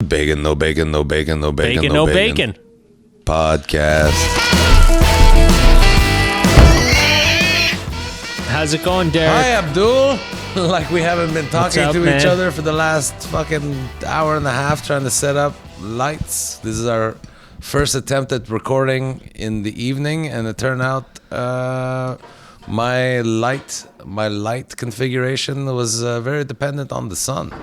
Bacon, no bacon, no bacon, no bacon, Bacon, no bacon. Podcast. How's it going, Derek? Hi, Abdul. Like we haven't been talking up, to man? each other for the last fucking hour and a half trying to set up lights. This is our first attempt at recording in the evening, and it turned out my light configuration was very dependent on the sun.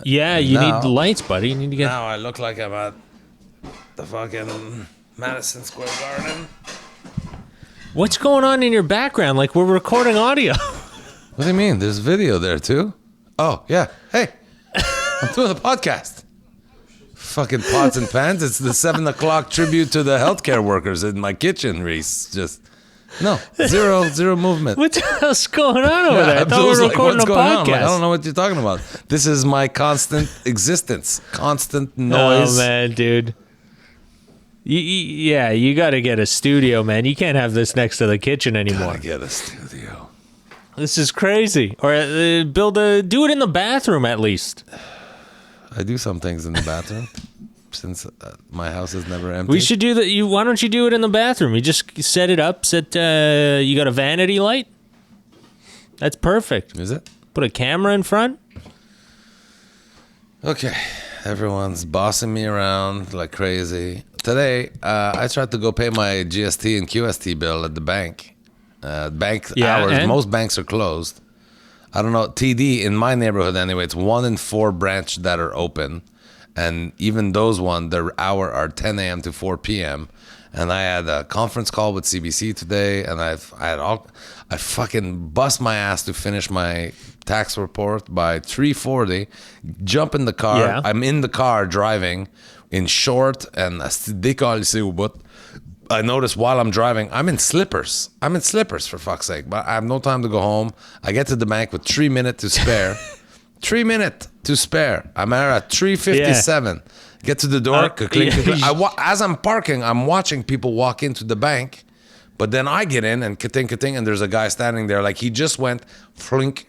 Yeah, you Now- need lights, buddy. You need to get. Now I look like I'm at the fucking Madison Square Garden. What's going on in your background? Like we're recording audio. What do you mean? There's video there too? Oh, yeah. Hey, I'm doing a podcast. Fucking pots and pans. It's the 7 o'clock tribute to the healthcare workers in my kitchen, Reese. Just, no, zero movement. What the hell's going on over there? I thought we Abdul's were like, recording what's a going on? podcast. I'm like, I don't know what you're talking about. This is my constant existence. Constant noise. Oh, man, dude. Yeah, you got to get a studio, man. You can't have this next to the kitchen anymore. Gotta get a studio. This is crazy. Or do it in the bathroom at least. I do some things in the bathroom since my house is never empty. We should do that. Why don't you do it in the bathroom? You just set it up. You got a vanity light. That's perfect. Is it? Put a camera in front. Okay. Everyone's bossing me around like crazy. Today, I tried to go pay my GST and QST bill at the bank. Bank hours, and? most banks are closed. I don't know, TD in my neighborhood anyway, it's 1 in 4 branches that are open. And even those their hour are 10 a.m. to 4 p.m. And I had a conference call with CBC today, and I fucking bust my ass to finish my tax report by 3:40. Jump in the car. Yeah. I'm in the car driving in short and but I noticed while I'm driving, I'm in slippers. For fuck's sake. But I have no time to go home. I get to the bank with 3 minutes to spare. 3 minutes to spare. I'm at 3:57. Get to the door. As I'm parking, I'm watching people walk into the bank. But then I get in and ka-ting, and there's a guy standing there like he just went flink.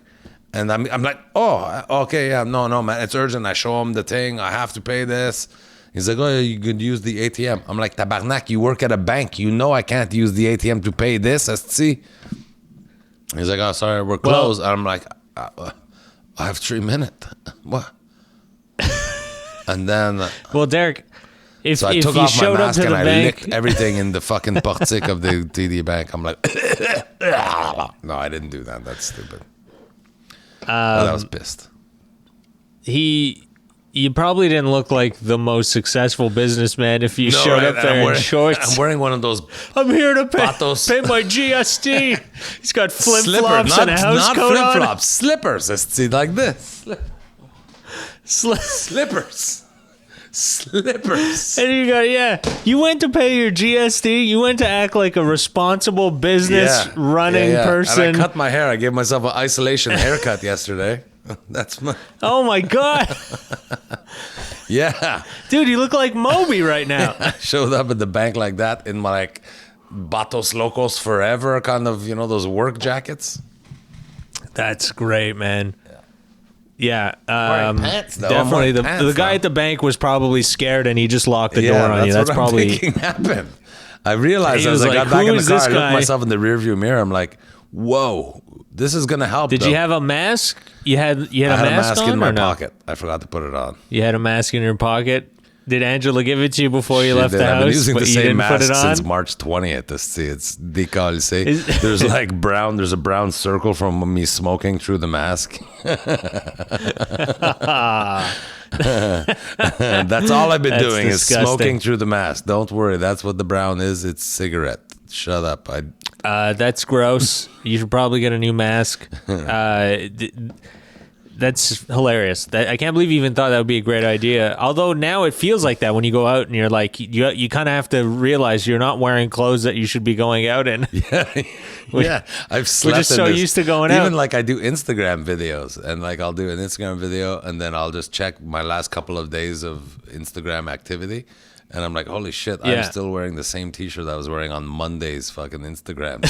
And I'm like, oh, okay, yeah, no, man, it's urgent. I show him the thing. I have to pay this. He's like, oh, you could use the ATM. I'm like, tabarnak, you work at a bank. You know I can't use the ATM to pay this. See? He's like, oh, sorry, we're closed. And I'm like, I have 3 minutes. What? And then... Well, Derek, so I took off my mask and I licked everything in the fucking portique of the TD bank. I'm like, no, I didn't do that. That's stupid. I was pissed. You probably didn't look like the most successful businessman if you showed up there in shorts. I'm wearing one of those. I'm here to pay my GST. He's got flip-flops and a house coat on. Not flip-flops, slippers. See, like this. Slippers. And you went to pay your GST. You went to act like a responsible business running person. And I cut my hair. I gave myself an isolation haircut yesterday. That's my... Oh my God. Yeah. Dude, you look like Moby right now. I showed up at the bank like that in my like Batos Locos Forever kind of, those work jackets. That's great, man. Yeah, wearing pants, though. definitely. Pants, the guy at the bank was probably scared, and he just locked the door on you. That's what probably I'm thinking happened. I realized He as was I got like, back "Who in the is car, this I looked guy?" myself in the rearview mirror. I'm like, "Whoa, this is gonna help." Did you have a mask? You had I had a mask on in my or no? pocket. I forgot to put it on. You had a mask in your pocket. Did Angela give it to you before you left She the did. house? I've been using but the you same didn't put mask it on? since March 20th. It's décalissé. There's like brown. There's a brown circle from me smoking through the mask. That's all I've been doing disgusting. is smoking through the mask. Don't worry, that's what the brown is. It's cigarette. Shut up. That's gross. You should probably get a new mask. That's hilarious. I can't believe you even thought that would be a great idea. Although now it feels like that when you go out and you're like, you kind of have to realize you're not wearing clothes that you should be going out in. Yeah, I've slept We're just in so this. used to going out. Even like I do Instagram videos, and like I'll do an Instagram video, and then I'll just check my last couple of days of Instagram activity, and I'm like, holy shit, I'm still wearing the same T-shirt I was wearing on Monday's fucking Instagram.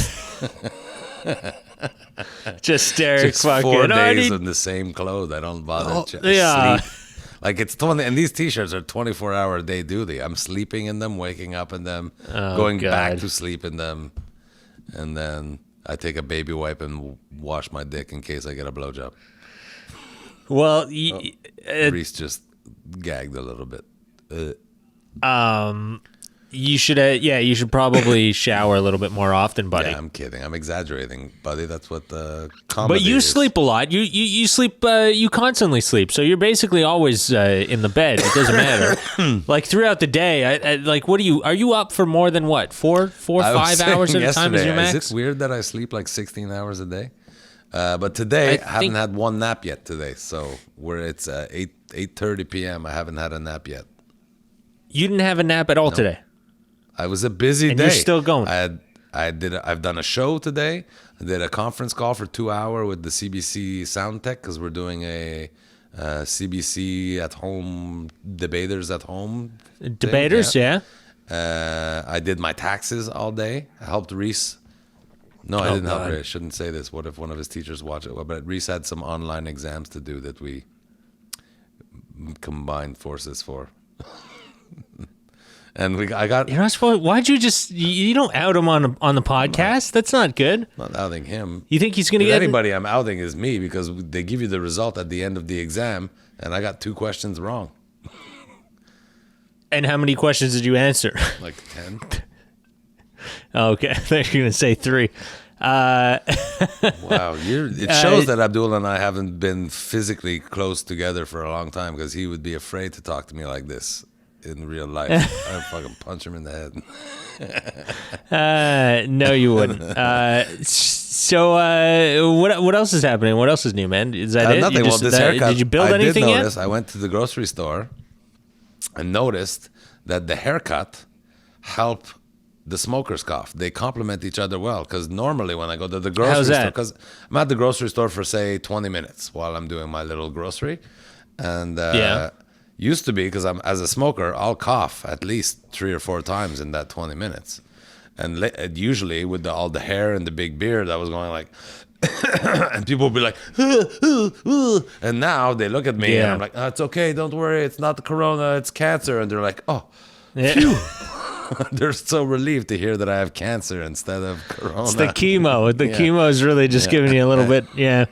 Just Derek Just fucking 4 days in the same clothes. I don't bother sleep. Like it's 20, and these t-shirts are 24-hour a day duty. I'm sleeping in them, waking up in them, going back to sleep in them, and then I take a baby wipe and wash my dick in case I get a blowjob. Well, Reese just gagged a little bit. you should probably shower a little bit more often, buddy. Yeah, I'm kidding. I'm exaggerating, buddy. That's what the comedy But you is. sleep a lot. You sleep. You constantly sleep. So you're basically always in the bed. It doesn't matter. Like throughout the day, I like. What are you up for more than what? 5 hours at a time is your max? Is it weird that I sleep like 16 hours a day? But today I haven't had one nap yet today. So it's 8:30 p.m. I haven't had a nap yet. You didn't have a nap at all today. I was a busy And day. you're still going. I've done a show today. I did a conference call for 2 hours with the CBC Sound Tech because we're doing a CBC at home debaters at home. Debaters, thing, yeah. I did my taxes all day. I helped Reese. No, I didn't help Reese. I shouldn't say this. What if one of his teachers watch it? But Reese had some online exams to do that we combined forces for. And I got. You're not supposed. Why'd you just? You don't out him on the podcast. That's not good. I'm not outing him. You think he's gonna get anybody? I'm outing is me because they give you the result at the end of the exam, and I got 2 questions wrong. And how many questions did you answer? Like 10. Okay, I thought you were gonna say 3. Wow, it shows that Abdul and I haven't been physically close together for a long time because he would be afraid to talk to me like this. In real life, I'd fucking punch him in the head. No, you wouldn't. So, what else is happening? What else is new, man? Is that it? Nothing. Well, this haircut. Did you build anything yet? I went to the grocery store and noticed that the haircut help the smoker's cough. They complement each other well because normally when I go to the grocery store, because I'm at the grocery store for say 20 minutes while I'm doing my little grocery, and used to be because I'm as a smoker, I'll cough at least 3 or 4 times in that 20 minutes, and usually with all the hair and the big beard, I was going like, and people would be like, and now they look at me and I'm like, oh, it's okay, don't worry, it's not the corona, it's cancer, and they're like, oh, phew. They're so relieved to hear that I have cancer instead of corona. It's the chemo. The chemo is really just giving you a little bit. Yeah.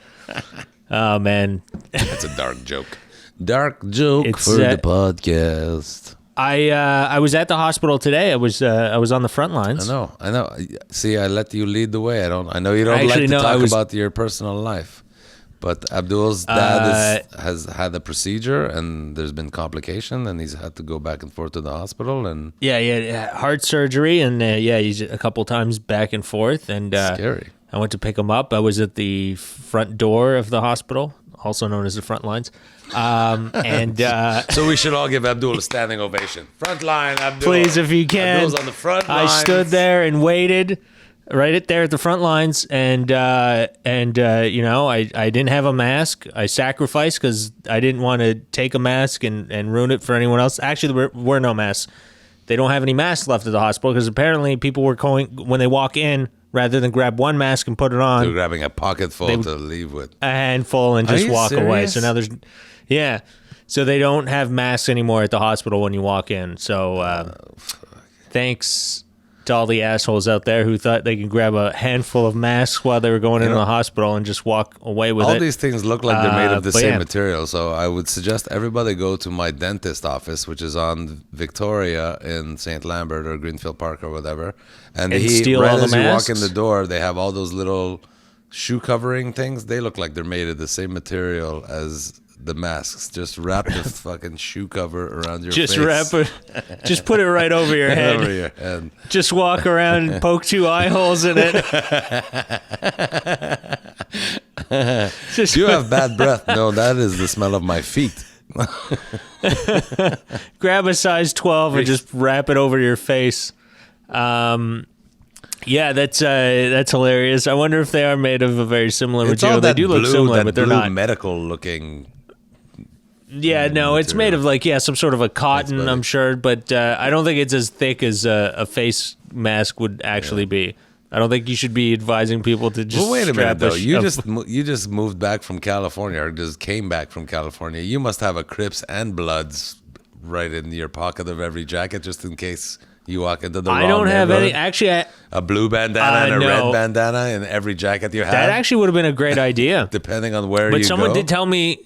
Oh man, that's a dark joke. Dark joke for the podcast. I was at the hospital today. I was on the front lines. I know. See, I let you lead the way. I know you don't like to talk about your personal life, but Abdul's dad has had a procedure and there's been complication and he's had to go back and forth to the hospital and heart surgery and he's a couple times back and forth and scary. I went to pick him up. I was at the front door of the hospital, also known as the front lines. So we should all give Abdul a standing ovation. Front line, Abdul. Please, if you can. Abdul's on the front lines. I stood there and waited right there at the front lines, and I didn't have a mask. I sacrificed because I didn't want to take a mask and ruin it for anyone else. Actually, there were no masks. They don't have any masks left at the hospital because apparently people were going, when they walk in, rather than grab one mask and put it on, they're grabbing a pocket full to leave with. A handful and just walk away. So now there's... So they don't have masks anymore at the hospital when you walk in. So thanks to all the assholes out there who thought they could grab a handful of masks while they were going into the hospital and just walk away with it. All these things look like they're made of the same material. So I would suggest everybody go to my dentist office, which is on Victoria in St. Lambert or Greenfield Park or whatever. And steal right all the as you masks? walk in the door, they have all those little shoe covering things. They look like they're made of the same material as the masks. Just wrap the fucking shoe cover around your face. Just put it right over your head. Over your head. Just walk around and poke 2 eye holes in it. Do you have bad breath? No, that is the smell of my feet. Grab a size 12 and just wrap it over your face. Yeah, that's hilarious. I wonder if they are made of a very similar material. They do look similar, but they're not medical looking. Yeah, no, it's made of some sort of a cotton, I'm sure, but I don't think it's as thick as a face mask would actually be. I don't think you should be advising people to just. Well, wait a minute, though. You a- you just moved back from California, or just came back from California. You must have a Crips and Bloods right in your pocket of every jacket, just in case you walk into the wrong I don't have any. neighborhood. Actually, A blue bandana and a no. red bandana in every jacket you have. that actually would have been a great idea. Depending on where But you someone go. did tell me.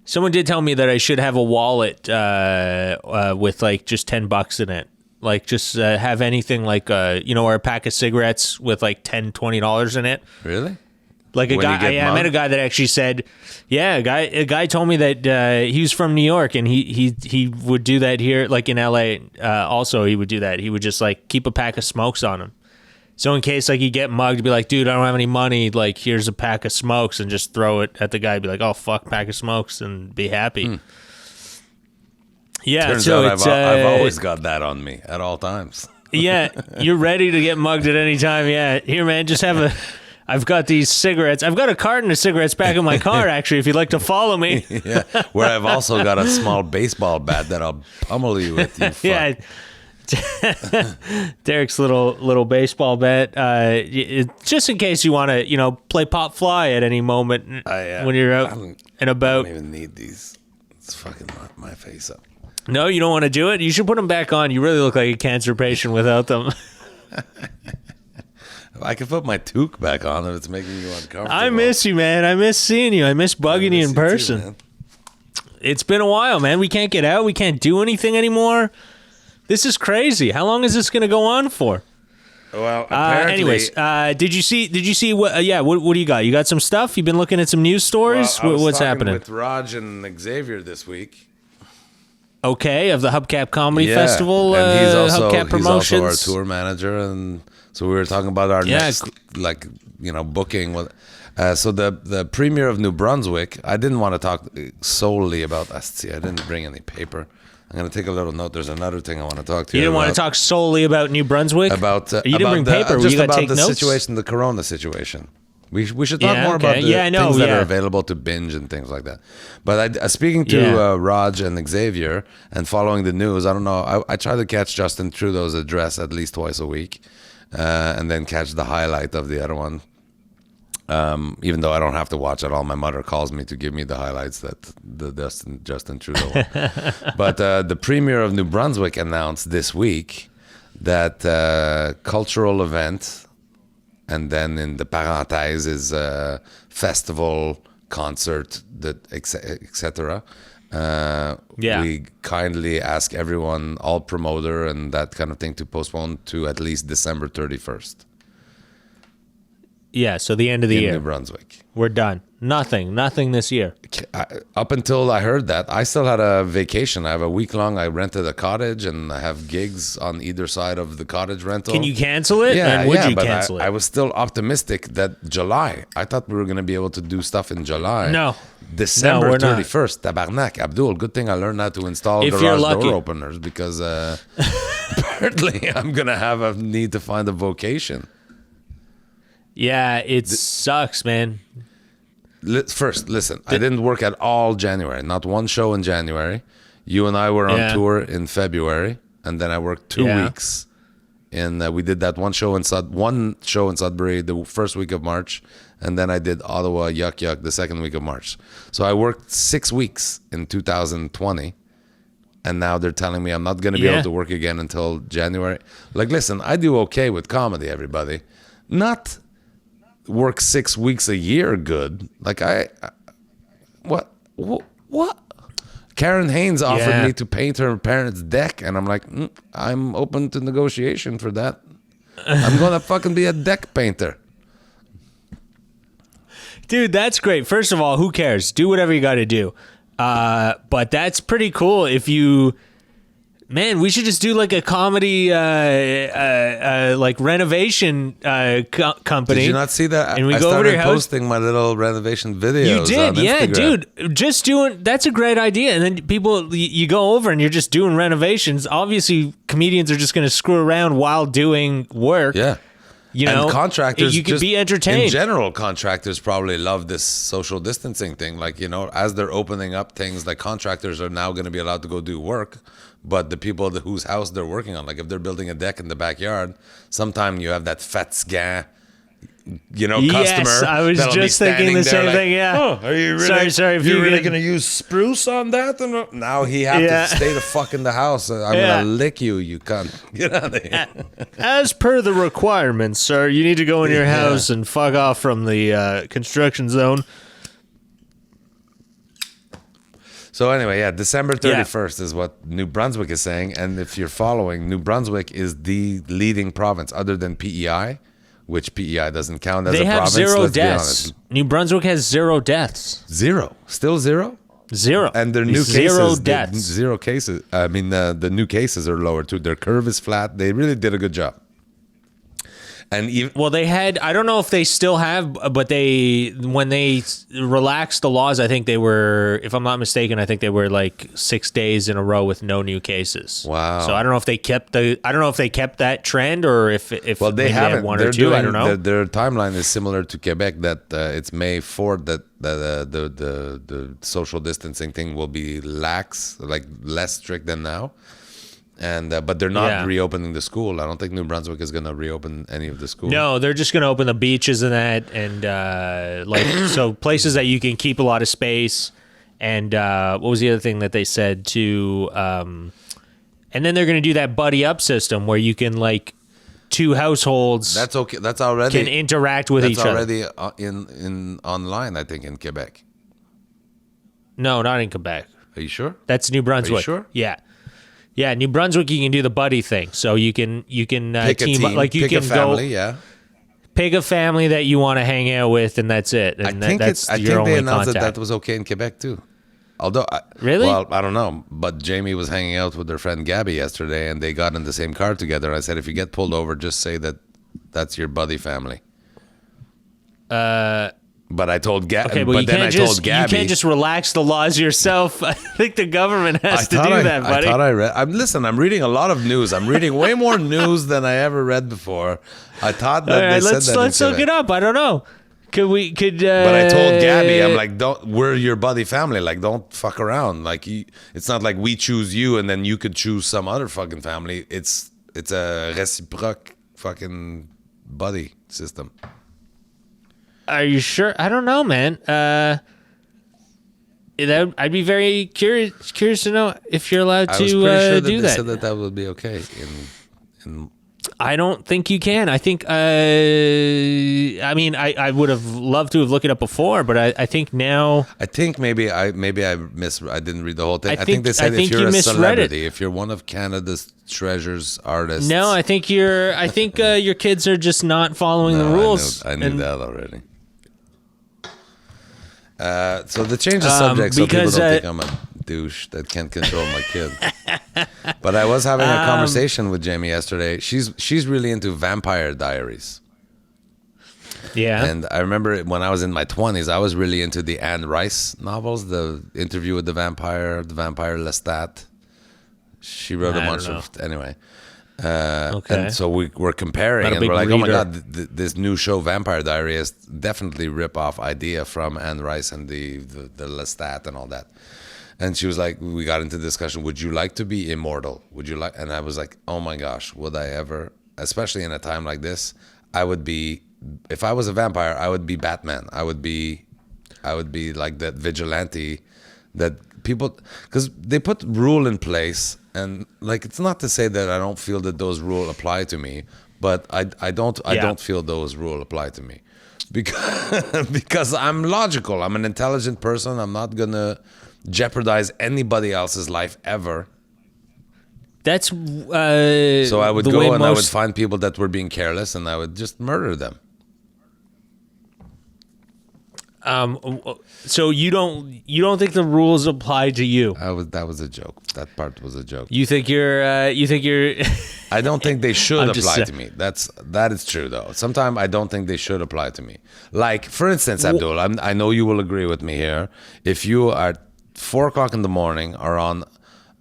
Someone did tell me that I should have a wallet with like just $10 in it. Like just have anything like or a pack of cigarettes with like $10-$20 in it. Really? Like a When you guy, get I met a mugged? guy that actually said, yeah, a guy told me that he was from New York and he would do that here, like in LA. Also, he would do that. He would just like keep a pack of smokes on him. So in case like you get mugged, be like, dude, I don't have any money. Like here's a pack of smokes, and just throw it at the guy. Be like, oh fuck, pack of smokes, and be happy. Yeah, Turns so out it's I've always got that on me at all times. yeah, you're ready to get mugged at any time. Yeah, here, man, just have a. I've got these cigarettes. I've got a carton of cigarettes back in my car, actually, if you'd like to follow me. Yeah, where I've also got a small baseball bat that I'll pummel you with. You fuck. Yeah. Derek's little baseball bat. Just in case you want to, play pop fly at any moment when you're out and I about. don't even need these. It's fucking my face up. No, you don't want to do it? You should put them back on. You really look like a cancer patient without them. I can put my toque back on if it's making you uncomfortable. I miss you, man. I miss seeing you. I miss bugging you in person. man. It's been a while, man. We can't get out. We can't do anything anymore. This is crazy. How long is this going to go on for? Well, apparently, anyways, did you see what? What do you got? You got some stuff? You've been looking at some news stories. I was What's talking happening? with Raj and Xavier this week. Okay, of the Hubcap Comedy Yeah, Festival. and he's also Hubcap Promotions. he's also our tour manager, and so we were talking about our next, booking. So the premiere of New Brunswick. I didn't want to talk solely about ST. I didn't bring any paper. I'm gonna take a little note. There's another thing I want to talk to you. You didn't want to talk solely about New Brunswick. about. You didn't bring paper. Just You got to about take the notes. situation, the Corona situation. We should talk Yeah, more okay. about the Yeah, I know, things that yeah. are available to binge and things like that. But speaking to Yeah. Raj and Xavier and following the news, I don't know. I try to catch Justin Trudeau's address at least twice a week, and then catch the highlight of the other one. Even though I don't have to watch it all, my mother calls me to give me the highlights that the Justin Trudeau one. But the premier of New Brunswick announced this week that cultural event, and then in the parenthèse is festival, concert, etc. We kindly ask everyone, all promoter and that kind of thing, to postpone to at least December 31st. Yeah, so the end of the in year. New Brunswick. We're done. Nothing this year. Up until I heard that, I still had a vacation. I have a week long. I rented a cottage and I have gigs on either side of the cottage rental. Can you cancel it? Yeah, and would you but cancel it? I was still optimistic that July. I thought we were going to be able to do stuff in July. No. December we're not. 31st. Tabarnak. Abdul, good thing I learned how to install If you're garage lucky. door openers, because apparently I'm going to have a need to find a vocation. Yeah, it sucks, man. First, listen, I didn't work at all January. Not one show in January. You and I were on Yeah. tour in February, and then I worked 2 Yeah. weeks. And we did that one show in Sudbury the first week of March, and then I did Ottawa Yuck Yuck the second week of March. So I worked 6 weeks in 2020, and now they're telling me I'm not going to be Yeah. able to work again until January. Like, listen, I do okay with comedy, everybody. Not work 6 weeks a year good. Like what Karen Haynes offered Yeah. me to paint her parents' deck, and I'm like, I'm open to negotiation for that. I'm gonna fucking be a deck painter. Dude, that's great. First of all, who cares? Do whatever you got to do. But that's pretty cool if you... Man, we should just do like a comedy like renovation company. Did you not see that? And we I go over to started your house. posting my little renovation videos. You did, on yeah, Instagram. dude. Just doing that's a great idea. And then people, you go over and you're just doing renovations. Obviously, comedians are just going to screw around while doing work. Yeah. You know, and contractors, you could just be entertained. In general, contractors probably love this social distancing thing. Like, you know, as they're opening up things, like contractors are now going to be allowed to go do work, but the people whose house they're working on, like if they're building a deck in the backyard, sometime you have that fatigant, you know, Yes, customer. I was that'll be just thinking the standing there same like, thing. Yeah. Oh, are you really? Sorry. If you're you really could- going to use spruce on that? And now he have Yeah. to stay the fuck in the house. I'm Yeah. gonna lick you. You cunt. Get out of here. As per the requirements, sir, you need to go in your house and fuck off from the construction zone. So anyway, yeah, December 31st is what New Brunswick is saying. And if you're following, New Brunswick is the leading province other than PEI, which PEI doesn't count as They a have province. 0 let's be deaths. honest. New Brunswick has 0 deaths. Zero. Still zero? 0. And their new 0 cases, deaths. 0 cases. I mean, the new cases are lower too. Their curve is flat. They really did a good job. And even Well, they had, I don't know if they still have, but when they relaxed the laws, I think they were, if I'm not mistaken, I think they were like 6 days in a row with no new cases. Wow. So I don't know if they kept that trend or if well, they maybe haven't. had one They're or two. I doing- don't know. Their timeline is similar to Quebec. That it's May 4th that the social distancing thing will be lax, like less strict than now. And but they're not Yeah. reopening the school. I don't think New Brunswick is going to reopen any of the schools. No, they're just going to open the beaches and that, and so places that you can keep a lot of space. And what was the other thing that they said to? And then they're going to do that buddy up system where you can like 2 households That's okay. That's already can interact with each that's other. already in online. I think in Quebec. No, not in Quebec. Are you sure? That's New Brunswick. sure? Yeah. Yeah, New Brunswick, you can do the buddy thing. So you can Pick a team up, team. like you pick can a family. go Yeah. pick a family that you want to hang out with, and that's it. And I think that's I your think only they announced contact. that was okay in Quebec too. Although, Really? Well, I don't know. But Jamie was hanging out with their friend Gabby yesterday, and they got in the same car together. I said, if you get pulled over, just say that that's your buddy family. But I told Gabby. Okay, but but you then can't I told just Gabby. you can't just relax the laws yourself. I think the government has to do that, buddy. I thought I read. I'm reading a lot of news. I'm reading way more news than I ever read before. I thought that All they right, said let's that. look it up. I don't know. Could we? But I told Gabby, I'm like, we're your buddy family. Like, don't fuck around. Like, it's not like we choose you and then you could choose some other fucking family. It's a reciproc fucking buddy system. Are you sure? I don't know, man. I'd be very curious to know if you're allowed I to was pretty sure that do they that. said that would be okay. In I don't think you can. I think. I mean, I would have loved to have looked it up before, but I think now. I think maybe I didn't read the whole thing. I I think they think- said I if think you're you a misread celebrity, if you're one of Canada's treasures artists. No, I think your kids are just not following the rules. I knew And- that already. So the change of subject so people because, don't think I'm a douche that can't control my kid. But I was having a conversation with Jamie yesterday. She's really into Vampire Diaries. Yeah. And I remember when I was in my 20s, I was really into the Anne Rice novels, the Interview with the Vampire Lestat. She wrote a I bunch don't of, anyway. Okay. And so we were comparing, Not a and big we're like, oh my reader. God, this new show, Vampire Diary, is definitely rip-off idea from Anne Rice and the Lestat and all that. And she was like, we got into discussion, would you like to be immortal? Would you like? And I was like, oh my gosh, would I ever, especially in a time like this, I would be, if I was a vampire, I would be Batman. I would be like that vigilante that people, because they put rule in place, and like, it's not to say that I don't feel that those rules apply to me, but I don't feel those rules apply to me because I'm logical. I'm an intelligent person. I'm not gonna jeopardize anybody else's life ever. That's So I would the go way and I would most- find people that were being careless, and I would just murder them. So you don't think the rules apply to you? That was a joke. That part was a joke. You think you're I don't think they should I'm just apply saying. to me. That is true though. Sometimes I don't think they should apply to me. Like for instance, Abdul, I know you will agree with me here. If you are 4 o'clock in the morning or on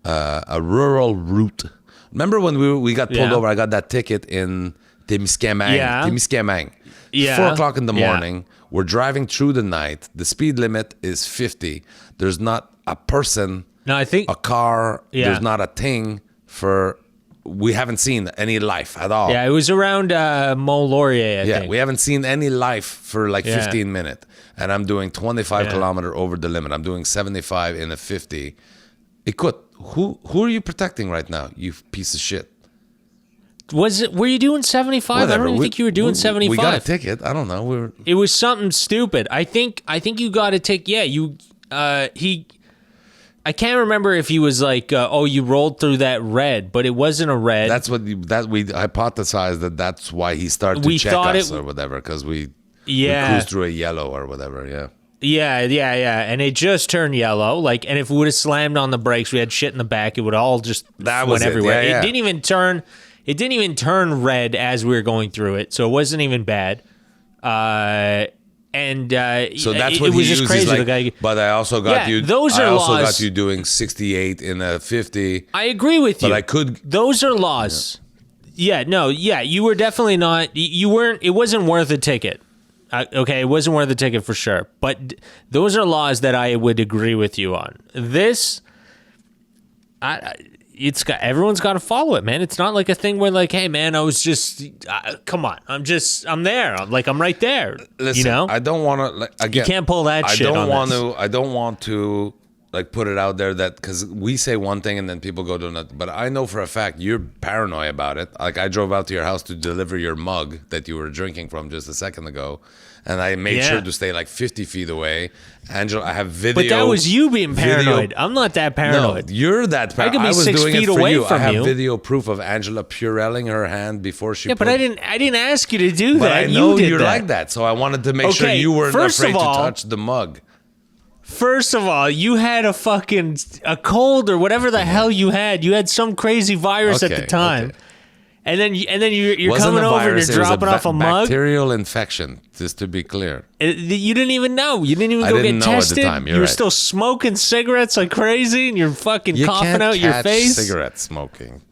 a rural route, remember when we got pulled Yeah. over? I got that ticket in Témiscamingue. Yeah. Témiscamingue. Yeah. 4 o'clock in the Yeah. morning. We're driving through the night. The speed limit is 50. There's not a person, No, I think. a car. Yeah. There's not a thing for. We haven't seen any life at all. Yeah, it was around Mont Laurier, I Yeah, think. we haven't seen any life for like Yeah. 15 minutes. And I'm doing 25 Yeah. kilometer over the limit. I'm doing 75 in a 50. Écoute, who are you protecting right now, you piece of shit? Were you doing 75? I Whatever. don't even think you were doing 75. We got a ticket. I don't know. It was something stupid. I think you got to take. Yeah, I can't remember if he was like, you rolled through that red, but it wasn't a red. That's what we hypothesized that's why he started to We check thought us it- or whatever, because we Yeah. cruised through a yellow or whatever. Yeah. Yeah, and it just turned yellow. Like, and if we would have slammed on the brakes, we had shit in the back. It would all just That went was it. everywhere. Yeah, yeah. It didn't even turn. It didn't even turn red as we were going through it, so it wasn't even bad. So that's it what he was just uses. crazy. Like, the guy. but I also got Yeah, you. those are I also laws. got you doing 68 in a 50. I agree with you. But I could. Those are laws. Yeah, no, yeah, you were definitely not. You weren't. It wasn't worth a ticket. Okay, it wasn't worth a ticket for sure. But those are laws that I would agree with you on. This, everyone's got to follow it, man. It's not like a thing where like, hey, man, I was just, come on, I'm there. I'm right there. Listen, you know, I don't want to. Like, again, you can't pull that shit. I don't on this. I don't want to like put it out there that because we say one thing and then people go to another. But I know for a fact you're paranoid about it. Like I drove out to your house to deliver your mug that you were drinking from just a second ago, and I made sure to stay like 50 feet away. Angela, I have video. But that was you being paranoid. I'm not that paranoid. No, you're that paranoid. I could be was 6 doing feet it for away you. from I have you. video proof of Angela purelling her hand before she. Yeah, but I didn't ask you to do But that. I know you did you're that. like that, so I wanted to make sure Okay, you weren't first of afraid all- to touch the mug. First of all, you had a cold or whatever the hell you had. You had some crazy virus at Okay, the time. okay. And then you're Wasn't coming a over and virus, you're it was dropping off a mug. bacterial infection, just to be clear. You didn't even know. You didn't even I go didn't get know at the tested. time, you're you were right. still smoking cigarettes like crazy, and you're fucking You coughing can't out your catch face. cigarette smoking.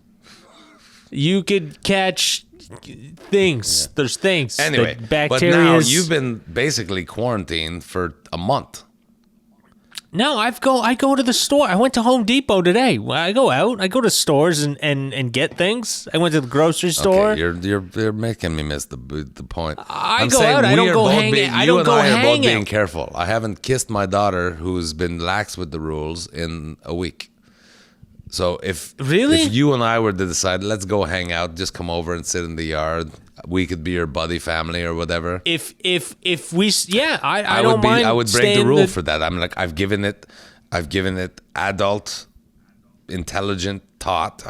You could catch things. There's things. Anyway, that but now bacterias- you've been basically quarantined for a month. No, I go to the store. I went to Home Depot today. I go out. I go to stores and get things. I went to the grocery store. Okay, you're making me miss the point. I go out. I don't go hang. I don't go You and I are both hang being out. careful. I haven't kissed my daughter, who's been lax with the rules, in a week. So if you and I were to decide, let's go hang out, just come over and sit in the yard. We could be your buddy family or whatever. If we, yeah, I don't mind. I would break staying the rule for that. I'm like, I've given it adult, intelligent thought.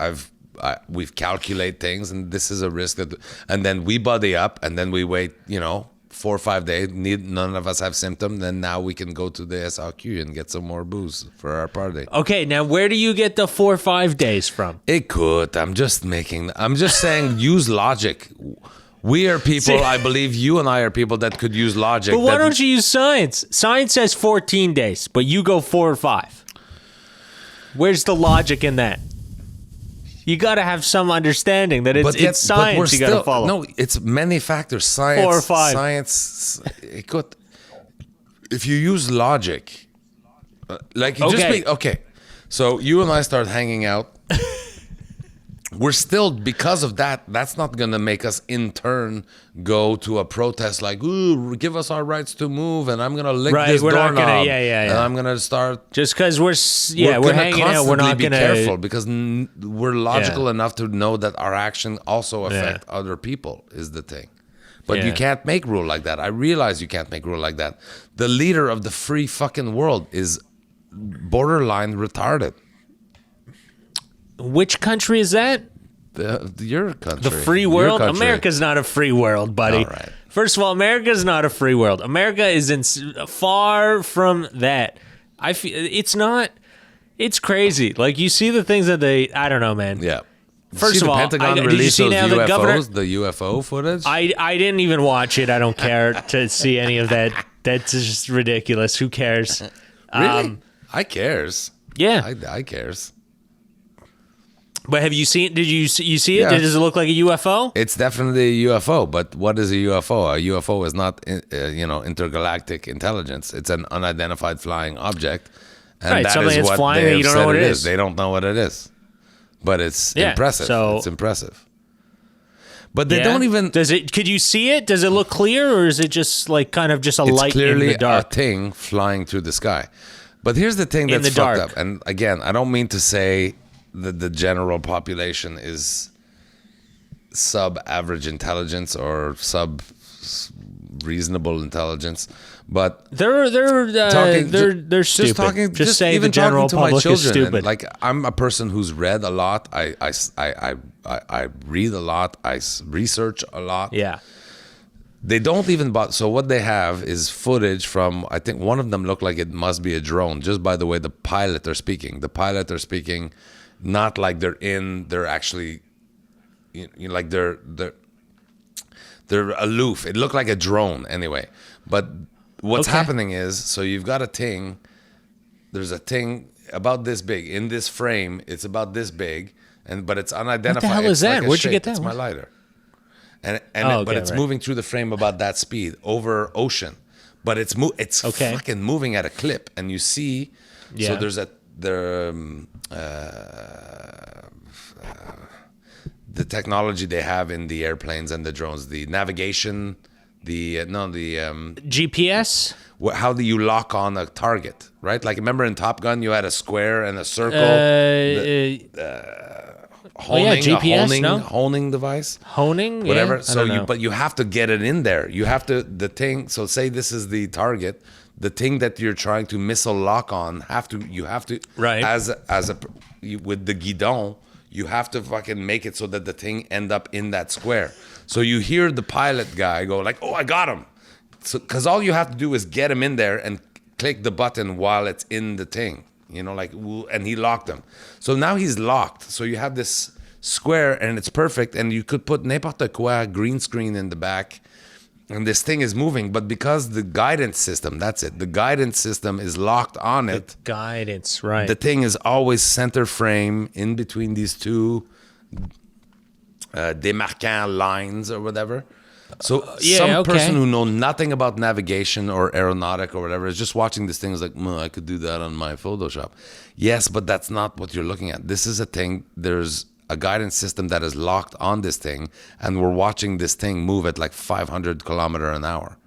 We've calculated things, and this is a risk and then we buddy up, and then we wait, 4 or 5 days. None of us have symptoms. Then now we can go to the SRQ and get some more booze for our party. Okay, now where do you get the 4 or 5 days from? It could. I'm just saying, use logic. We are people, I believe you and I are people that could use logic. But why don't you use science? Science says 14 days, but you go 4 or 5. Where's the logic in that? You got to have some understanding that it's science you got to follow. No, it's many factors. Science. 4 or 5. Science. It could. If you use logic, like you Okay. okay. So you and I start hanging out. We're still, because of that, that's not going to make us in turn go to a protest like, ooh, give us our rights to move, and I'm going to lick this we're not doorknob. gonna- yeah. And I'm going to start. Just because we're gonna hanging out, we're not be going careful to. because we're logical enough to know that our action also affect other people is the thing. But you can't make rule like that. I realize you can't make rule like that. The leader of the free fucking world is borderline retarded. Which country is that? Your country. The free Your world? country. America's not a free world, buddy. All right. First of all, America's not a free world. America is far from that. I feel it's not. It's crazy. Like you see the things that I don't know, man. Yeah. First see of all, the Pentagon did you released see those now UFOs, the governor? the UFO footage? I didn't even watch it. I don't care to see any of that. That's just ridiculous. Who cares? Really? I cares. Yeah. I cares. But have you seen? Did you see it? Yeah. Does it look like a UFO? It's definitely a UFO, but what is a UFO? A UFO is not, intergalactic intelligence. It's an unidentified flying object, and Right, that something is that's what flying they that you have don't know said what it it is. is. They don't know what it is, but it's Yeah, impressive. so- It's impressive. But they Yeah? don't even. Does it? Could you see it? Does it look clear, or is it just like kind of just a It's light in clearly the dark? a thing flying through the sky. But here's the thing In that's the fucked dark. up. And again, I don't mean to say that the general population is sub-average intelligence or sub-reasonable intelligence, but They're stupid. Just say even the general talking to my public is children, and, stupid. like, I'm a person who's read a lot. I read a lot. Research a lot. Yeah. They don't even bother. So what they have is footage from, I think one of them looked like it must be a drone, just by the way the pilot are speaking. The pilot are speaking not like they're actually, like they're aloof. It looked like a drone anyway. But what's Okay. happening is, so you've got a thing, there's a thing about this big. In this frame, it's about this big, but it's unidentified. hell It's is that? like a Where'd you get shape. that? It's my lighter. But Okay, it's right. moving through the frame about that speed over ocean, but it's Okay. fucking moving at a clip, and you see. Yeah. So there's the technology they have in the airplanes and the drones, the navigation, GPS. how do you lock on a target, right? Like, remember in Top Gun, you had a square and a circle. Honing, GPS, no? honing device. Honing. Whatever. Yeah? So but you have to get it in there. You have to So say this is the target, the thing that you're trying to missile lock on. You have to Right. with the guidon. You have to fucking make it so that the thing end up in that square. So you hear the pilot guy go like, "Oh, I got him," because all you have to do is get him in there and click the button while it's in the thing. And he locked him. So now he's locked. So you have this square and it's perfect. And you could put n'importe quoi, green screen in the back. And this thing is moving. But because the guidance system, that's it. The guidance system is locked on it. Guidance, right? The thing is always center frame in between these two démarquant lines or whatever. So some person who know nothing about navigation or aeronautic or whatever is just watching this thing is like, I could do that on my Photoshop. Yes, but that's not what you're looking at. This is a thing. There's a guidance system that is locked on this thing, and we're watching this thing move at like 500 kilometer an hour.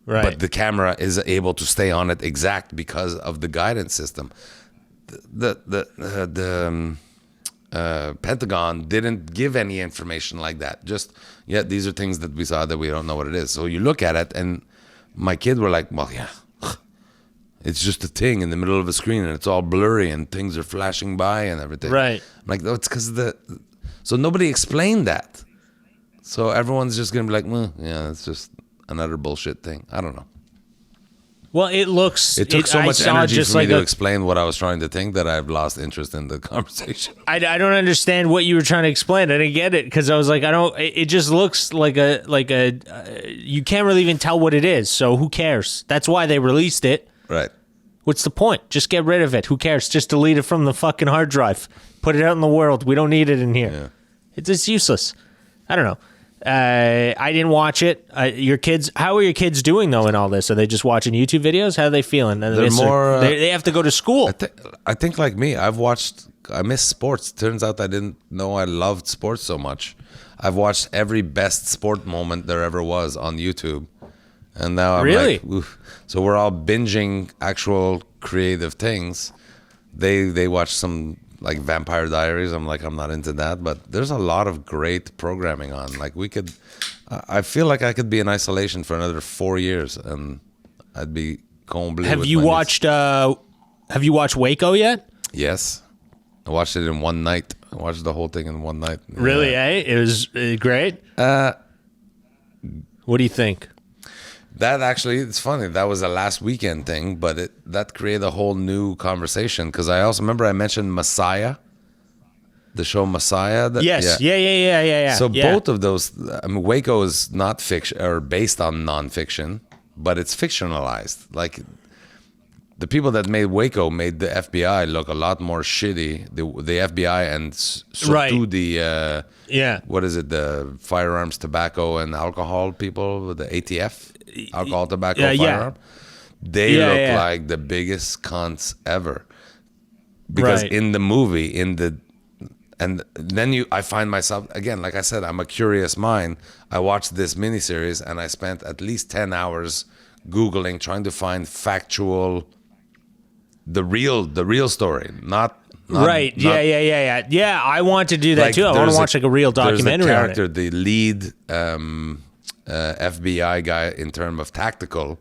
Right. But the camera is able to stay on it exact because of the guidance system. The Pentagon didn't give any information like that. Just, these are things that we saw that we don't know what it is. So you look at it, and my kids were like, well, yeah, it's just a thing in the middle of a screen, and it's all blurry, and things are flashing by and everything. Right. I'm like, no, it's because so nobody explained that. So everyone's just going to be like, it's just another bullshit thing. I don't know. Well, it looks. It took so I much saw energy just for me like to a- explain what I was trying to think that I've lost interest in the conversation. I don't understand what you were trying to explain. I didn't get it because I was like, I don't. It just looks like a you can't really even tell what it is. So who cares? That's why they released it. Right. What's the point? Just get rid of it. Who cares? Just delete it from the fucking hard drive. Put it out in the world. We don't need it in here. Yeah. It's useless. I don't know. I didn't watch it. Your kids, how are your kids doing though in all this? Are they just watching YouTube videos? How are they feeling? They're more. They have to go to school. I think like me, I miss sports. Turns out I didn't know I loved sports so much. I've watched every best sport moment there ever was on YouTube. And now I'm Really? like, oof. So we're all binging actual creative things. They watch some like Vampire Diaries. I'm like, I'm not into that, but there's a lot of great programming on. Like I feel like I could be in isolation for another 4 years and I'd be comblé. Have with you my watched Waco yet? Yes. I watched it in one night. I watched the whole thing in one night. Really, Yeah. It was great? What do you think? That actually, it's funny. That was a last weekend thing, but that created a whole new conversation because I also remember I mentioned Messiah, the show Messiah. Yes. Yeah. So yeah. both of those, I mean, Waco is not fiction or based on nonfiction, but it's fictionalized. Like the people that made Waco made the FBI look a lot more shitty. The FBI and surtout the what is it? The firearms, tobacco, and alcohol people, the ATF, alcohol, tobacco, firearm. They look like the biggest cunts ever. Because in the movie, and then I find myself, again, like I said, I'm a curious mind. I watched this miniseries and I spent at least 10 hours Googling, trying to find factual, the real story, not right. Yeah. I want to do that like, too. I want to watch like a real documentary. There's the character, on it. the lead FBI guy in terms of tactical.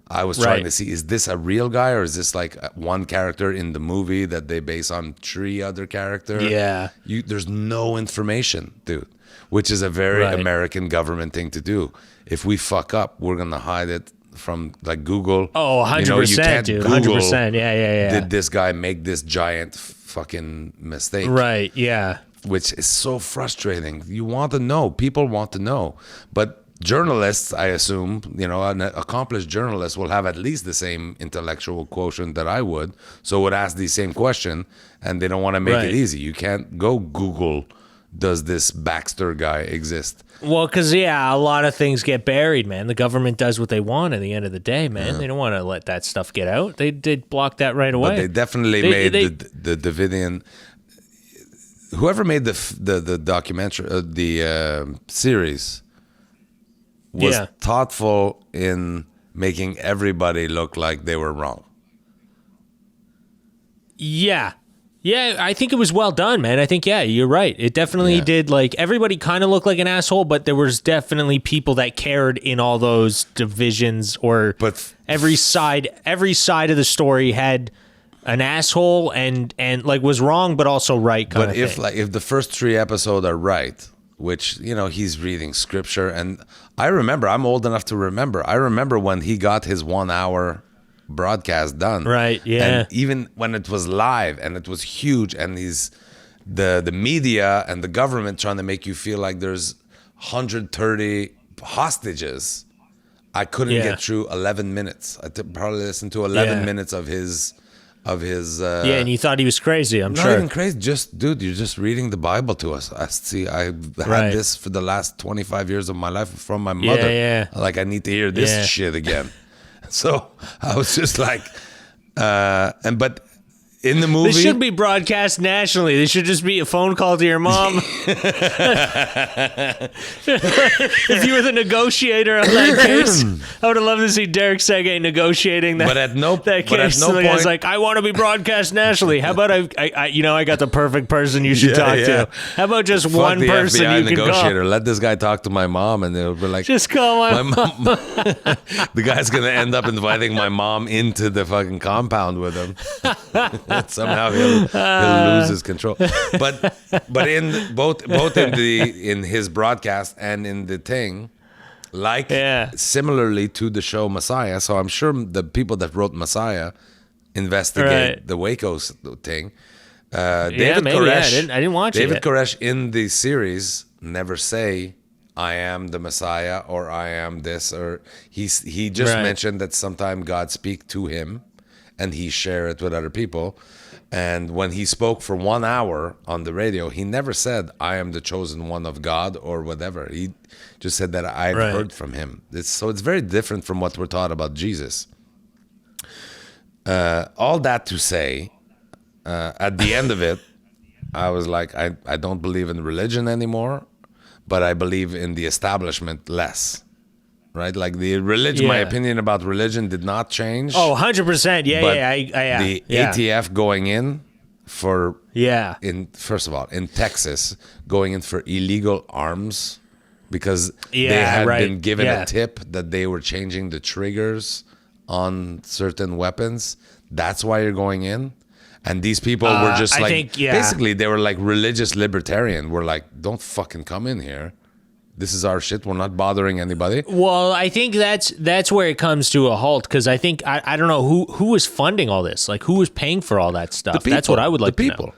I was trying to see, is this a real guy or is this like one character in the movie that they base on 3 other characters? Yeah. There's no information, dude, which is a very American government thing to do. If we fuck up, we're going to hide it from like Google. Oh, 100%, dude. Google, 100%. Yeah. Did this guy make this giant fucking mistake? Right, yeah. Which is so frustrating. You want to know. People want to know. But journalists, I assume, an accomplished journalist will have at least the same intellectual quotient that I would, so would ask the same question, and they don't want to make it easy. You can't go Google, does this Baxter guy exist? Well, because, a lot of things get buried, man. The government does what they want at the end of the day, man. Yeah. They don't want to let that stuff get out. They did block that right away. But they definitely made the Davidian... Whoever made the documentary, the series... was thoughtful in making everybody look like they were wrong. Yeah, I think it was well done, man. I think, you're right. It definitely did, like, everybody kind of looked like an asshole, but there was definitely people that cared in all those divisions, but every side of the story had an asshole and like was wrong, but also right kind of thing. But if the first 3 episodes are right, which, he's reading scripture. And I remember, I'm old enough to remember. I remember when he got his 1 hour broadcast done. Right, yeah. And even when it was live and it was huge and the media and the government trying to make you feel like there's 130 hostages, I couldn't get through 11 minutes. I probably listened to 11 minutes of his and you thought he was crazy. I'm sure. Not even crazy. Just, dude, you're just reading the Bible to us. I've had this for the last 25 years of my life from my mother. Like, I need to hear this shit again. So I was just like, but in the movie, this should be broadcast nationally. This should just be a phone call to your mom. If you were the negotiator on that case, I would have loved to see Derek Seguin negotiating that. But at no case, point, I was like, I want to be broadcast nationally. How about I got the perfect person you should talk to. How about just one person FBI you can negotiator. call? Let this guy talk to my mom, and they'll be like, just call my mom. The guy's gonna end up inviting my mom into the fucking compound with him. Somehow he'll lose his control. But in both in his broadcast and in the thing, like similarly to the show Messiah. So I'm sure the people that wrote Messiah investigate the Waco thing. David Koresh, I didn't watch David it. David Koresh in the series never say I am the Messiah or I am this, or he just mentioned that sometime God speak to him and he share it with other people. And when he spoke for 1 hour on the radio, he never said, I am the chosen one of God or whatever. He just said that I've heard from him. So it's very different from what we're taught about Jesus. All that to say, at the end of it, I was like, I don't believe in religion anymore, but I believe in the establishment less. Right, like the religion. My opinion about religion did not change. Oh, 100%. The ATF going in for first of all in Texas going in for illegal arms because they had been given a tip that they were changing the triggers on certain weapons. That's why you're going in. And these people were just basically they were like religious libertarian. We're like, don't fucking come in here. This is our shit. We're not bothering anybody. Well, I think that's where it comes to a halt because I think I don't know who was funding all this. Like who was paying for all that stuff? That's what I would like to know.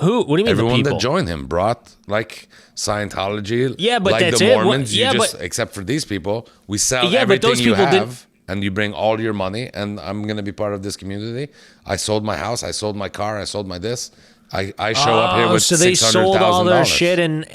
Who? What do you mean? Everyone the people? that joined him brought like Scientology. Yeah, but like that's the it. Mormons. Except for these people, we sell everything but those you people have. and you bring all your money, and I'm gonna be part of this community. I sold my house, I sold my car, I sold my this. I show up here with so they sold all their shit, and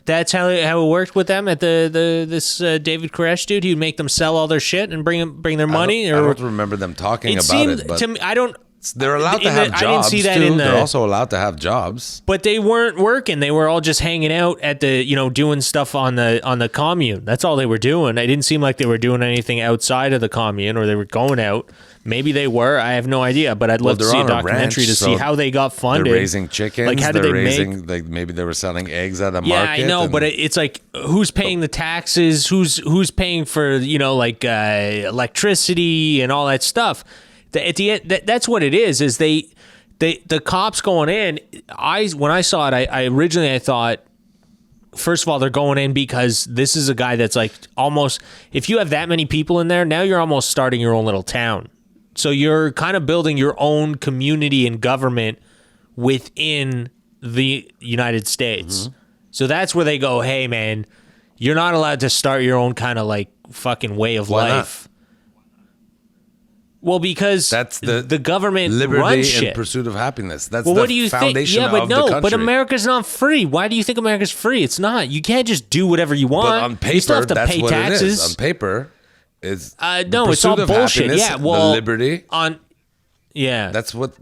that's how it worked with them at this David Koresh dude. He'd make them sell all their shit and bring their money. I don't remember them talking about it, but to me, I don't. They're allowed to have jobs. I didn't see that too. They're also allowed to have jobs. But they weren't working. They were all just hanging out at the, doing stuff on the commune. That's all they were doing. It didn't seem like they were doing anything outside of the commune, or they were going out. Maybe they were. I have no idea. But I'd love to see a documentary to see how they got funded. They're raising chickens. Like, how did they raising? Like, maybe they were selling eggs at a market. Yeah, I know. But it's like, who's paying the taxes? Who's paying for electricity and all that stuff? At the end, that's what it is. Is the cops going in? When I saw it, I originally thought, first of all, they're going in because this is a guy that's like almost. If you have that many people in there, now you're almost starting your own little town. So you're kind of building your own community and government within the United States. Mm-hmm. So that's where they go, hey man, you're not allowed to start your own kind of like fucking way of life. Not? Well, because that's the government liberty runs shit. and pursuit of happiness. That's what do you foundation think? Yeah, but of no, the country. But America's not free. Why do you think America's free? It's not. You can't just do whatever you want. But on paper, you still have to that's pay what taxes. It is. On paper, it's no, it's all bullshit. Yeah, well, the liberty. That's what.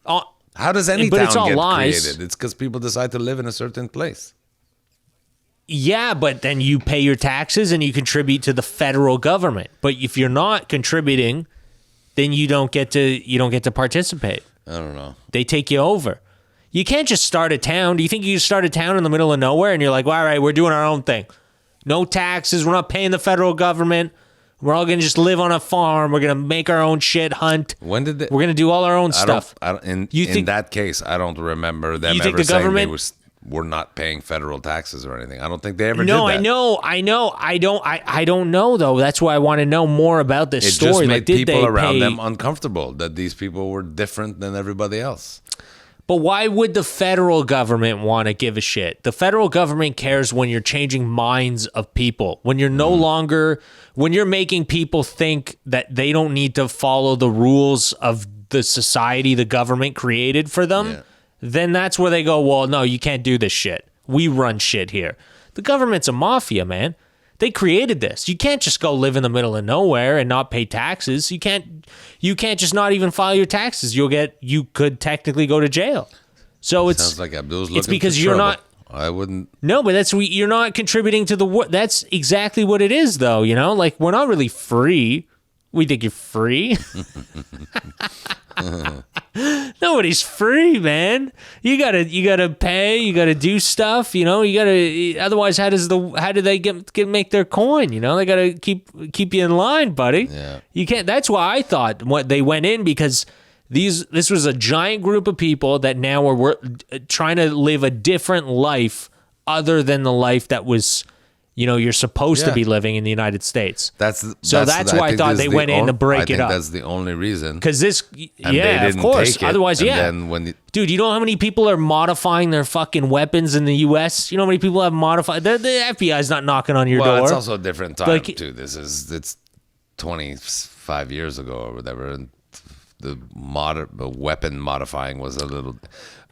How does any town get created? It's because people decide to live in a certain place. Yeah, but then you pay your taxes and you contribute to the federal government. But if you're not contributing, then you don't get to participate. I don't know. They take you over. You can't just start a town. Do you think you just start a town in the middle of nowhere and you're like, well, all right, we're doing our own thing. No taxes. We're not paying the federal government. We're all going to just live on a farm. We're going to make our own shit, hunt. When did we're going to do all our own stuff. In that case, I don't remember them ever saying they were not paying federal taxes or anything. I don't think they ever did that. No, I know. I don't know, though. That's why I want to know more about this story. It just made people around them uncomfortable that these people were different than everybody else. But why would the federal government want to give a shit? The federal government cares when you're changing minds of people. When you're no longer, when you're making people think that they don't need to follow the rules of the society the government created for them. Yeah. Then that's where they go, well, no, you can't do this shit. We run shit here. The government's a mafia, man. They created this. You can't just go live in the middle of nowhere and not pay taxes. You can't just not even file your taxes. You could technically go to jail. So sounds like Abdul's looking it's because for you're trouble. not. I wouldn't. No, but you're not contributing to the. That's exactly what it is, though. Like we're not really free. We think you're free. Nobody's free, man. You gotta pay. You gotta do stuff. You gotta. Otherwise, how do they make their coin? They gotta keep you in line, buddy. Yeah. You can't. That's why I thought what they went in because this was a giant group of people that now were trying to live a different life other than the life that was. You're supposed to be living in the United States. That's why I thought they went in to break it up. That's the only reason. Because of course. Otherwise, dude, you know how many people are modifying their fucking weapons in the U.S.? You know how many people have modified? The FBI's not knocking on your door. Well, it's also a different time too. It's 25 years ago or whatever, and the weapon modifying was a little.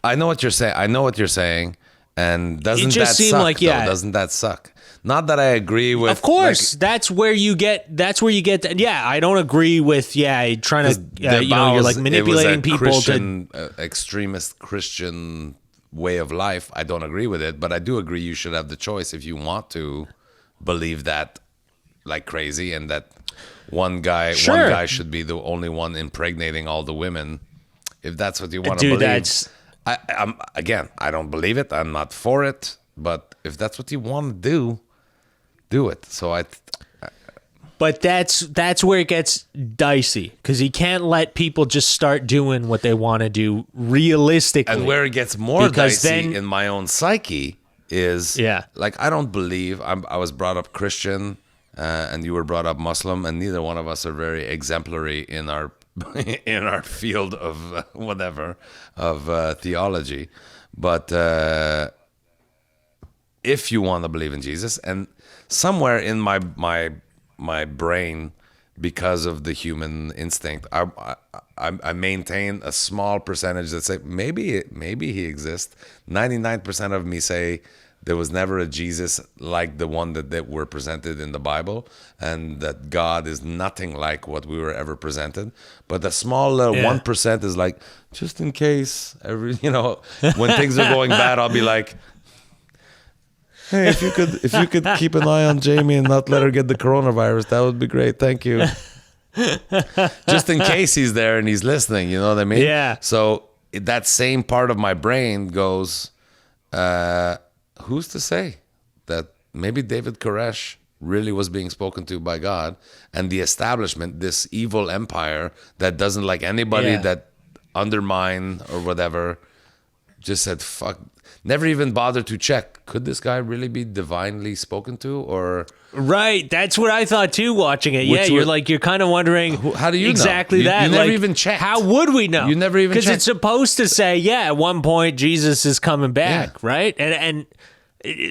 I know what you're saying. And doesn't that suck? Doesn't that suck? Not that I agree with. Of course, that's where you get. Yeah, I don't agree with. Yeah, trying to. You're like manipulating people to extremist Christian way of life. I don't agree with it, but I do agree you should have the choice if you want to believe that like crazy, and that one guy should be the only one impregnating all the women. If that's what you want to believe. I don't believe it. I'm not for it. But if that's what you want to do it. So But that's where it gets dicey because you can't let people just start doing what they want to do realistically. And where it gets more dicey in my own psyche is like I don't believe I was brought up Christian and you were brought up Muslim, and neither one of us are very exemplary in our field of theology. But if you want to believe in Jesus, and somewhere in my brain because of the human instinct. I maintain a small percentage that say maybe he exists. 99% of me say there was never a Jesus like the one that were presented in the Bible, and that God is nothing like what we were ever presented. But the small 1% is like, just in case, when things are going bad, I'll be like, hey, if you could keep an eye on Jamie and not let her get the coronavirus, that would be great. Thank you. Just in case he's there and he's listening, you know what I mean? Yeah. So that same part of my brain goes, who's to say that maybe David Koresh really was being spoken to by God, and the establishment, this evil empire that doesn't like anybody that undermine or whatever, just said, fuck, never even bothered to check. Could this guy really be divinely spoken to? Or right, that's what I thought too watching it. Yeah, you're kind of wondering, how do you exactly know? that? You never even checked. How would we know? You never even checked. Because it's supposed to say, at one point Jesus is coming back, right? And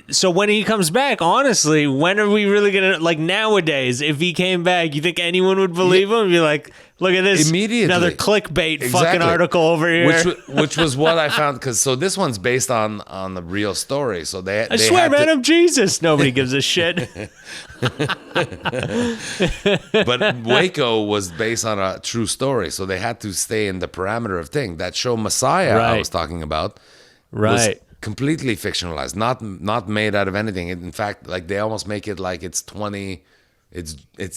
so when he comes back, honestly, when are we really gonna, like, nowadays, if he came back, you think anyone would believe him? Be like, look at this, immediately, another clickbait fucking article over here. Which was what I found, because so this one's based on the real story. So I swear, man, I'm Jesus. Nobody gives a shit. But Waco was based on a true story, so they had to stay in the parameter of thing. That show Messiah I was talking about, was completely fictionalized, not made out of anything. In fact, like, they almost make it like it's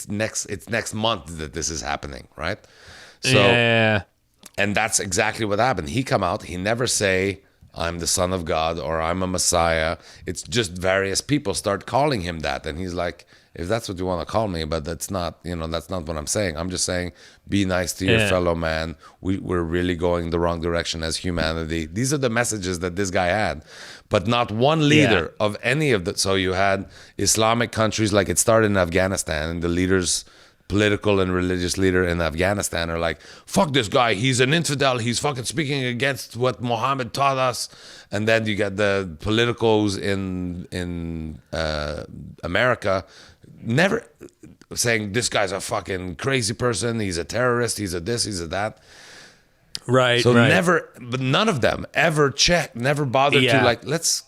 next month that this is happening, right? So, and that's exactly what happened. He come out, he never say, I'm the Son of God or I'm a Messiah. It's just various people start calling him that, and he's like, if that's what you want to call me, but that's not what I'm saying. I'm just saying, be nice to your fellow man. We're really going the wrong direction as humanity. These are the messages that this guy had, but not one leader of any of the. So you had Islamic countries, like it started in Afghanistan, and the leaders, political and religious leader in Afghanistan, are like, fuck this guy, he's an infidel, he's fucking speaking against what Muhammad taught us. And then you get the politicos in America, never saying this guy's a fucking crazy person, he's a terrorist, he's a this, he's a that. Right. So never, but none of them ever checked, never bothered to, like, let's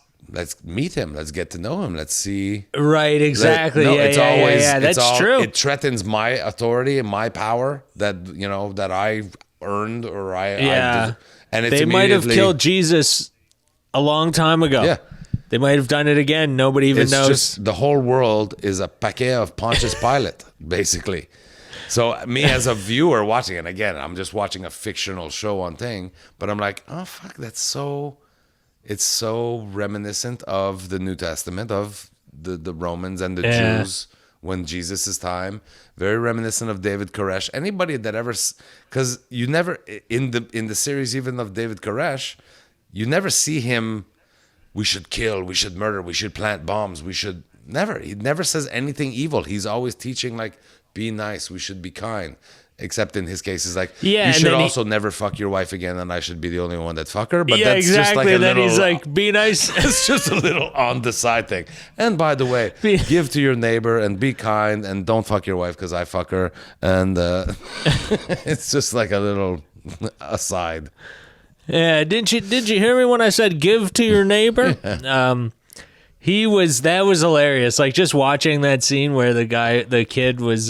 meet him, let's get to know him, let's see. Right, exactly. It's always that's true. It threatens my authority and my power that that I earned, or I and it's they might have killed Jesus a long time ago. Yeah. They might have done it again. Nobody even knows. Just, the whole world is a paquet of Pontius Pilate, basically. So me as a viewer watching, and again, I'm just watching a fictional show on thing, but I'm like, oh fuck, it's so reminiscent of the New Testament, of the Romans and the Jews when Jesus' time. Very reminiscent of David Koresh. Anybody that ever, because you never in the series even of David Koresh, you never see him. We should kill, we should murder, we should plant bombs, we should never. He never says anything evil. He's always teaching, like, be nice, we should be kind. Except in his case, it's like, you should also never fuck your wife again, and I should be the only one that fuck her. But that's just like a little. He's like, be nice. It's just a little on the side thing. And by the way, give to your neighbor and be kind, and don't fuck your wife because I fuck her. And it's just like a little aside. Yeah, did you hear me when I said give to your neighbor? That was hilarious. Like, just watching that scene where the kid was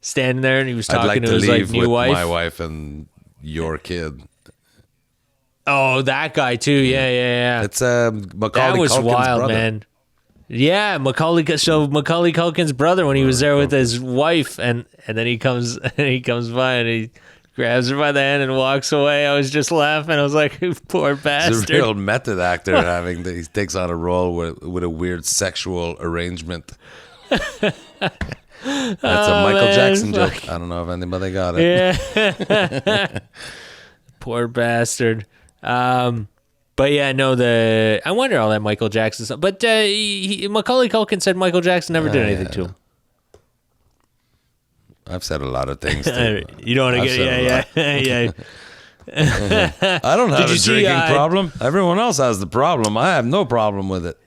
standing there and he was talking to his new wife. My wife and your kid. Oh, that guy too. Yeah. It's Macaulay that was Culkin's wild, brother. man. Yeah, Macaulay Culkin's brother, when he was there with his wife, and then he comes by and he grabs her by the hand and walks away. I was just laughing. I was like, poor bastard. He's a real method actor. He takes on a role with a weird sexual arrangement. That's a Michael Jackson joke. I don't know if anybody got it. Yeah. Poor bastard. But yeah, no, I wonder all that Michael Jackson stuff. But Macaulay Culkin said Michael Jackson never did anything to him. I've said a lot of things too. You don't want to get yeah. I don't have a drinking problem. Everyone else has the problem. I have no problem with it.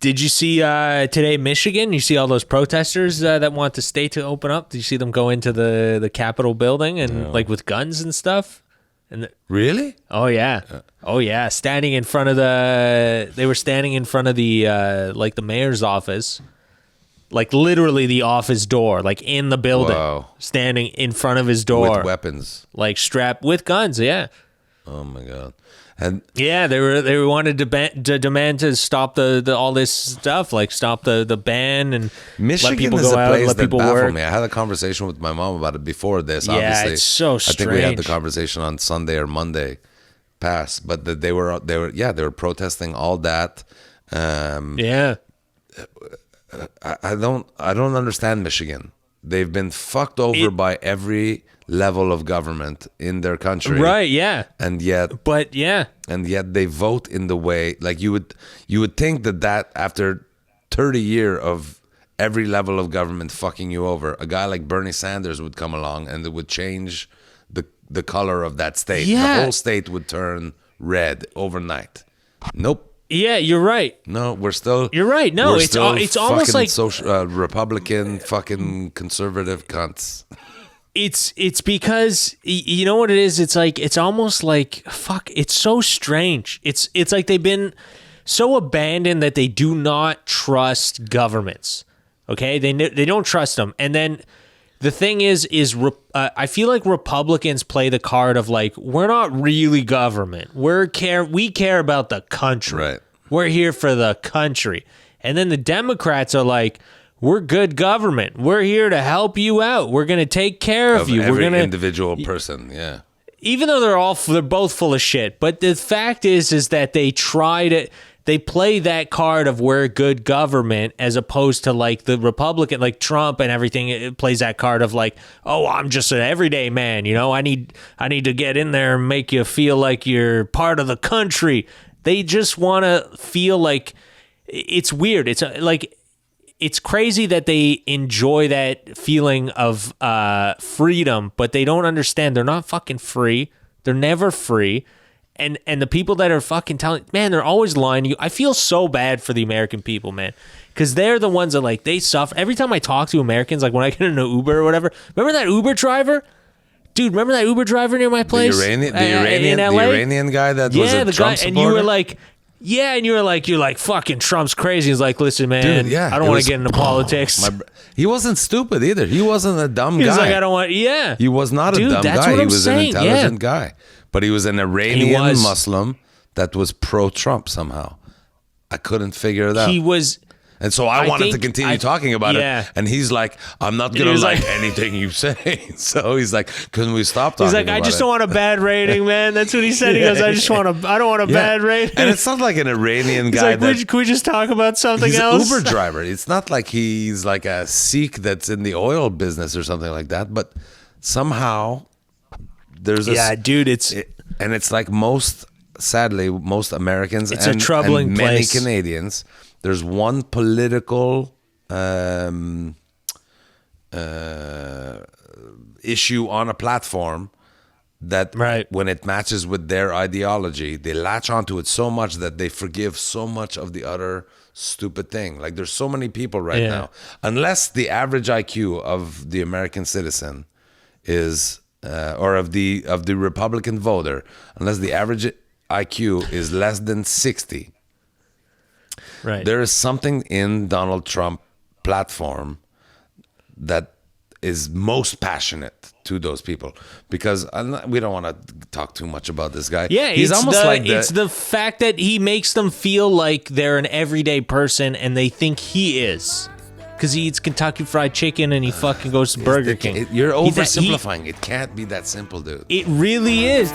Did you see today Michigan? You see all those protesters that want the state to open up? Did you see them go into the Capitol building and like with guns and stuff? And Really? oh yeah, standing in front of they were standing in front of the like the mayor's office, like literally the office door, like in the building, Wow. standing in front of his door With weapons. like strapped with guns. Yeah. Oh my god. And Yeah, they wanted to demand to stop the all this stuff, like stop the ban and Michigan let people is go a out, place let that people baffled work. me. I had a conversation with my mom about it before this. Yeah, Obviously, it's so I think we had the strange. conversation on Sunday or Monday past, but that they were protesting all that. Yeah, I don't understand Michigan. They've been fucked over by every level of government in their country, right. Yeah, and yet but yeah, they vote in the way like you would think that after 30 years of every level of government fucking you over, a guy like Bernie Sanders would come along and it would change the color of that state. Yeah. The whole state would turn red overnight. Nope. yeah. You're right. No, we're still. You're right. No, we're it's still it's almost fucking like social, Republican, fucking conservative cunts. it's because you know what it is. It's like it's almost like fuck. It's so strange. It's like they've been so abandoned that they do not trust governments. Okay, they don't trust them, and then. The thing is I feel like Republicans play the card of like, we're not really government. We care about the country. Right. We're here for the country. And then the Democrats are like, we're good government. We're here to help you out. We're going to take care of you. Every We're going to individual person. Yeah. even though they're both full of shit, but the fact is that they play that card of we're good government as opposed to like the Republican, like Trump and everything. It plays that card of like, oh, I'm just an everyday man. You know, I need to get in there and make you feel like you're part of the country. They just want to feel like it's weird. It's like, it's crazy that they enjoy that feeling of freedom, but they don't understand they're not fucking free. They're never free. And the people that are fucking telling, man, they're always lying to you. I feel so bad for the American people, man, because they're the ones that like they suffer. Every time I talk to Americans, like when I get in an Uber or whatever, remember that Uber driver? Dude, remember that Uber driver near my place? The Iranian guy that was a Trump supporter? And you were like, yeah, and you're like, fucking Trump's crazy. He's like, listen, man, Dude, yeah, I don't want to get into politics. He wasn't stupid either. He wasn't a dumb guy. He's like, I don't want, yeah. He was not a Dude, dumb that's guy. what He I'm was saying, an intelligent guy. But he was an Iranian Muslim that was pro-Trump somehow. I couldn't figure it out. He was... And so I wanted to continue talking about it. And he's like, I'm not going to like anything you say. So he's like, can we stop talking about it? He's like, I just don't want a bad rating, man. That's what he said. He goes, I don't want a bad rating. And it's not like an Iranian guy. He's like, can we just talk about something else? He's an Uber driver. It's not like he's like a Sikh that's in the oil business or something like that. But somehow there's dude, and it's like sadly, most Americans it's a troubling and many place. Canadians, there's one political issue on a platform that when it matches with their ideology, they latch onto it so much that they forgive so much of the other stupid thing. Like there's so many people now, unless the average IQ of the American citizen is or of the Republican voter, unless the average IQ is less than 60, there is something in Donald Trump platform that is most passionate to those people, because we don't want to talk too much about this guy. Yeah, he's almost like it's the fact that he makes them feel like they're an everyday person and they think he is. Because he eats Kentucky Fried Chicken and he fucking goes to Burger King. You're oversimplifying. It can't be that simple, dude. It really is.